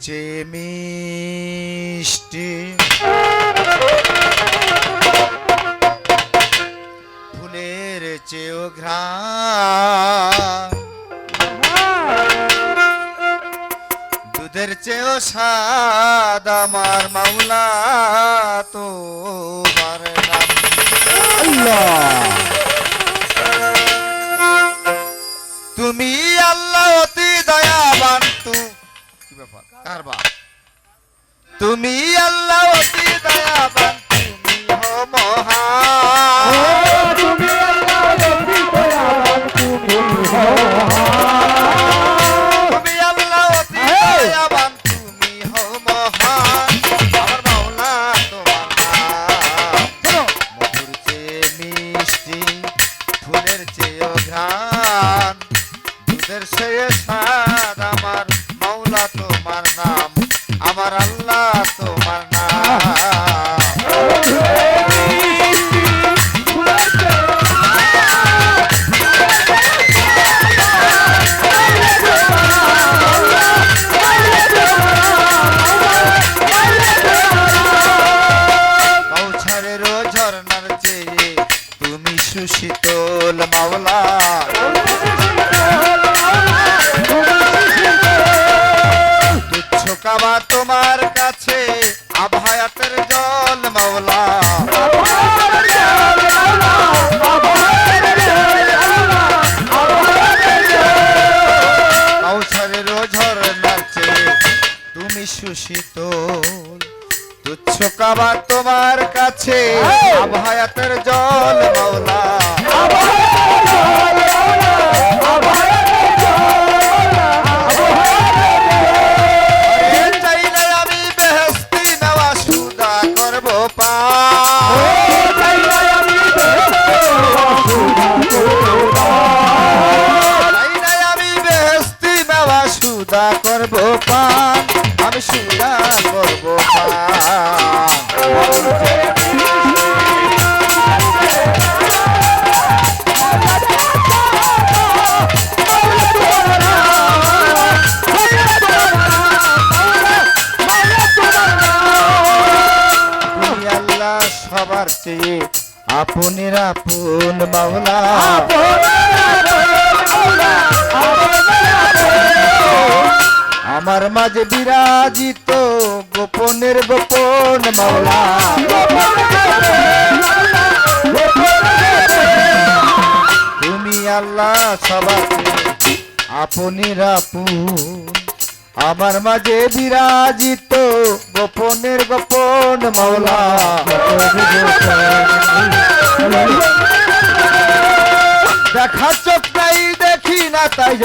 চেয়ে মিষ্টি ফুলের চেয়েও ঘ্রাণ দুধের চেয়েও স্বাদ আমার মাওলা তোমার নাম তুমি আল্লাহ অতি দয়াবান কি ব্যাপার কারবা তুমি আল্লাহ অতি দয়াবান তুমি হো মহান তুমি আল্লাহ অতি দয়াবান তুমি হো মহান তুমি আল্লাহ অতি দয়াবান তুমি হো মহান আমার মাওলা তোমার নাম মধুর চেয়ে মিষ্টি ফুলের চেয়েও ঘ্রাণ দুধের চেয়ে স্বাদ আমার মাওলা তোমার নাম আমার আল্লাহ তোমার নাম কৌছারেরও ঝর্ণার চেয়ে তুমি সুশীতল মাওলা তুচ্ছ কাবা তোমার কাছে আভায়াতের জল মাওলা কৌছারেরও ঝর্ণার চেয়ে তুমি সুশীতল তুচ্ছ কাবা তোমার কাছে আভায়াতের জল মাওলা চাইলে আমি বেহেশতি নেওয়া সুদা করব চাইলে আমি বেহেশতি নেওয়া সুদা করব পান আমি সুদা করব তুমি আল্লাহ সবার চেয়ে আপনের আপন মাওলা আমার মাঝে বিরাজিত গোপনের গোপন মাওলা তুমি আল্লাহ সবার চেয়ে আপনের আপন আমার মাঝে বিরাজিত গোপনের গোপন মাওলা দেখা চোখ নাই দেখি না তাই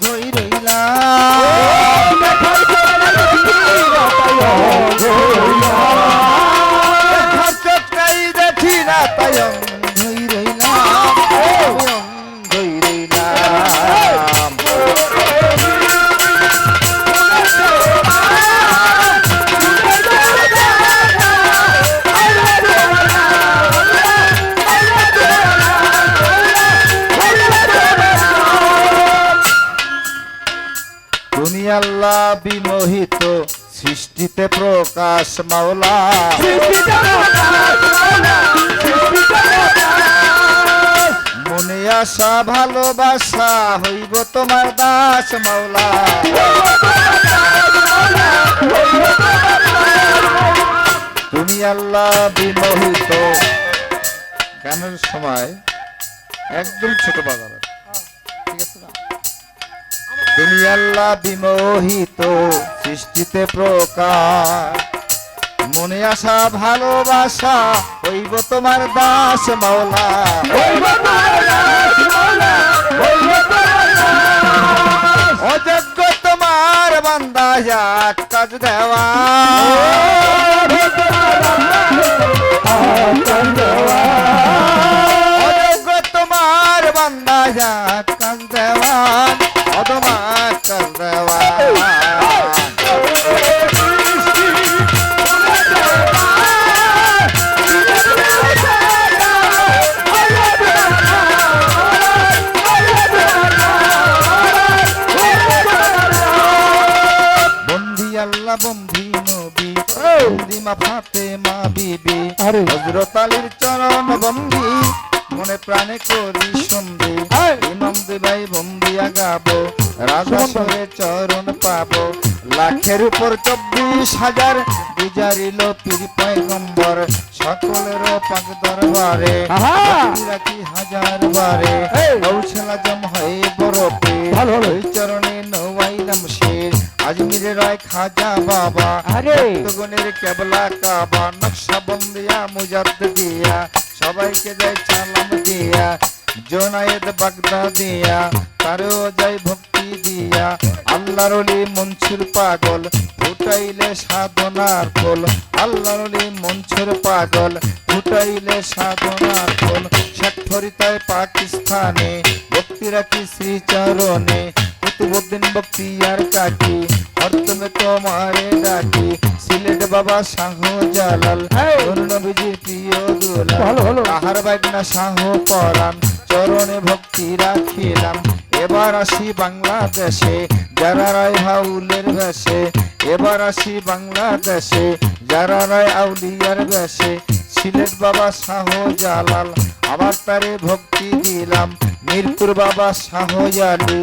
ধই রইলাম দেখা চোখ নাই দেখি না তাই ধই রইলাম ধই রইলাম তুমি আল্লাহ বিমোহিত সৃষ্টিতে প্রকাশ মাওলা মনে আশা ভালোবাসা হইব তোমার দাস মাওলা তুমি আল্লাহ বিমোহিত গানের সময় একদম ছোট বাজার ঠিক আছে না তুমি আল্লাহ বিমোহিত সৃষ্টিতে প্রকাশ মনে আসা ভালোবাসা হইব তোমার দাস মাওলা অযোগ্য তোমার বান্দা এক কাজ দেওয়া অযোগ্য তোমার বান্দা এক কাজ দেওয়া অদমার কাজ দেওয়া হযরত আলীর চরণ বন্দি মনে প্রাণে করি সন্ধি এই! ইমাম ভাই বন্দিয়া গাবো রাজা সরে চরণ পাবো লাখের উপর 24,000 বিজারিল পীর পয়গম্বর সকলের পাক দরবারে আহা! ভক্তি রাখি হাজার বারে এই! গৌছলা জম হয়ে বড় পীর ভালো, ভালো। ওই চরণে নওয়াইলাম শের আজমিরের রায় খাজা বাবা আরে! ভক্তগণের কেবলা কাবা নকশা বন্দিয়া মুজাদ্দিদিয়া সবাইকে যায় সালাম দিয়া জোনায়েদ বাগদাদিয়া তারও যায় ভক্তি দিয়া আল্লাহর ওলি মনসুর পাগল ফুটাইলে সাধনার ফল আল্লাহর ওলি মনসুর পাগল ফুটাইলে সাধনার ফল শেখ ফরিদায় পাকিস্তানে ভক্তি রাখি শ্রীচরণে কুতুবুদ্দিন বক্তিয়ার কাকি হরতমে তোমারে ডাকি সিলেট বাবা শাহ জালাল এই! নবীজির প্রিয় দুলাল ভালো, ভালো। তাহার বাইকনা শাহ পরাণ চরণে ভক্তি রাখিলাম এবার আসি বাংলাদেশে যারা রায় হাউলের বেশে এবার আসি বাংলাদেশে যারা রায় আউলিয়ার বেশে সিলেট বাবা শাহ জালাল আবার তারে ভক্তি দিলাম মিরপুর বাবা শাহ আলী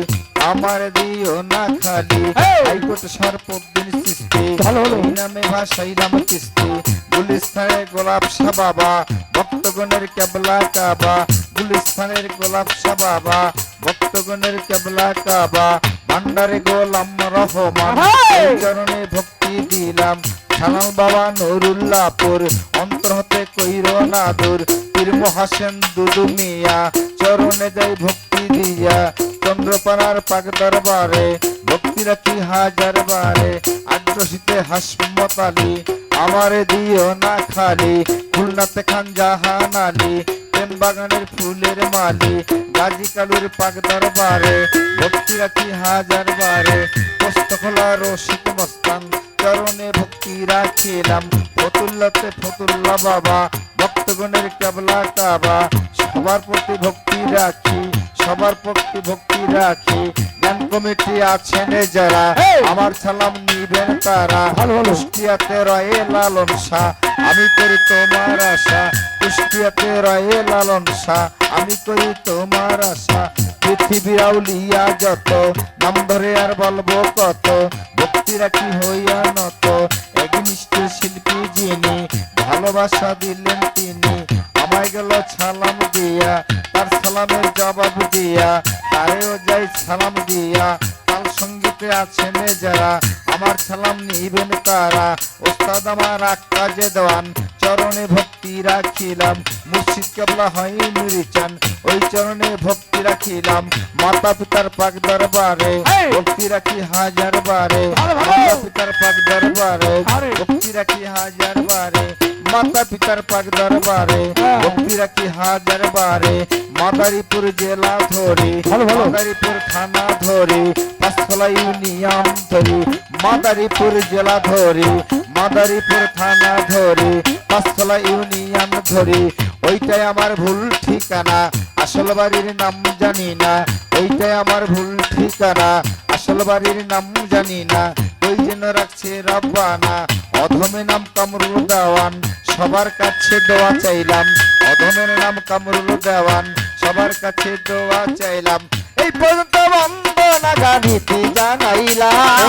আমার দিও না খালি এই! হাইকোর্ট সরপদ্দিন সৃষ্টি ভালো, ভালো। এই নামে ভাসাইলাম কিস্তি গুলিস্তানের গোলাপ শাহ বাবা ভক্তগণের কেবলা কাবা গুলিস্তানের গোলাপ শাহ বাবা ভক্তগণের কেবলা কাবা ভান্ডারে গোলাম রহমান আহাই! এই চরণে ভক্তি দিলাম সালাম বাবা নুরুল্লাহপুর অন্তর হতে কইর নাদুর পীর মহাসেন দুদু মিয়া চরণে যাই ভক্তি দিয়া চন্দ্রপাড়ার পাক দরবারে ভক্তি রাখি হাজার বারে আগ্রসীতে হাসমত আলী আমারে দিও না খালি খুলনাতে খান জাহান আলী প্রেম বাগানের ফুলের মালি গাজী কালুর পাক দরবারে ভক্তি রাখি হাজার বারে পোস্ত খোলা রশিদ মস্তান চরণে ভক্তি রাখিলাম ফতুল্লাতে ফতুল্লা বাবা ভক্তগণের কেবলা কাবা সবার প্রতি ভক্তি রাখি সবার প্রতি ভক্তি রাখি জ্ঞান কমিটি আছেন যারা এই! আমার সালাম নিবেন তারা ভালো, ভালো। কুষ্টিয়াতে রয়ে লালন শাহ আমি করি তোমার আশা কুষ্টিয়াতে রয়ে লালন শাহ আমি করি তোমার আশা পৃথিবীর আউলিয়া যত নাম ধরে আর বলবো কত ভক্তি রাখি হইয়া নত এক মিষ্টি শিল্পী যিনি ভালোবাসা দিলেন তিনি আমায় গেল সালাম দিয়া তার সালামের জবাব দিয়া তারেও যাই সালাম দিয়া তাল সঙ্গীতে আছেন যারা আমার সালাম নিবেন তারা ওস্তাদ আমার আক্কাজে দেওয়ান চরণে ভক্তি রাখিলাম মুর্শিদ কেবলা হয় নুরিচান ওই চরণে ভক্তি রাখিলাম মাতা পিতার পাক দরবারে এই! ভক্তি রাখি হাজার বারে ভালো, ভালো। মাতা পিতার পাক দরবারে আরে! ভক্তি রাখি হাজার বারে মাতা পিতার পাক দরবারে হ্যাঁ। ভক্তি রাখি হাজার বারে মাদারীপুর জেলা ধরি ভালো, ভালো। মাদারীপুর থানা ধরি পাঁচতলা ইউনিয়ন ধরি মাদারীপুর জেলা ধরি মাদারীপুর থানা ধরি পাঁচতলা ইউনিয়ন ধরি ওইটাই আমার ভুল ঠিকানা আসল বাড়ির নাম জানি না ওইটাই আমার ভুল ঠিকানা আসল বাড়ির নাম জানি না ওই জন্য রাখছে রব্বানা অধমে নাম কামরুল দেওয়ান সবার কাছে দোয়া চাইলাম অধমের নাম কামরুল দেওয়ান সবার কাছে দোয়া চাইলাম এই পর্যন্ত বন্দনা গানিতে জানাইলাম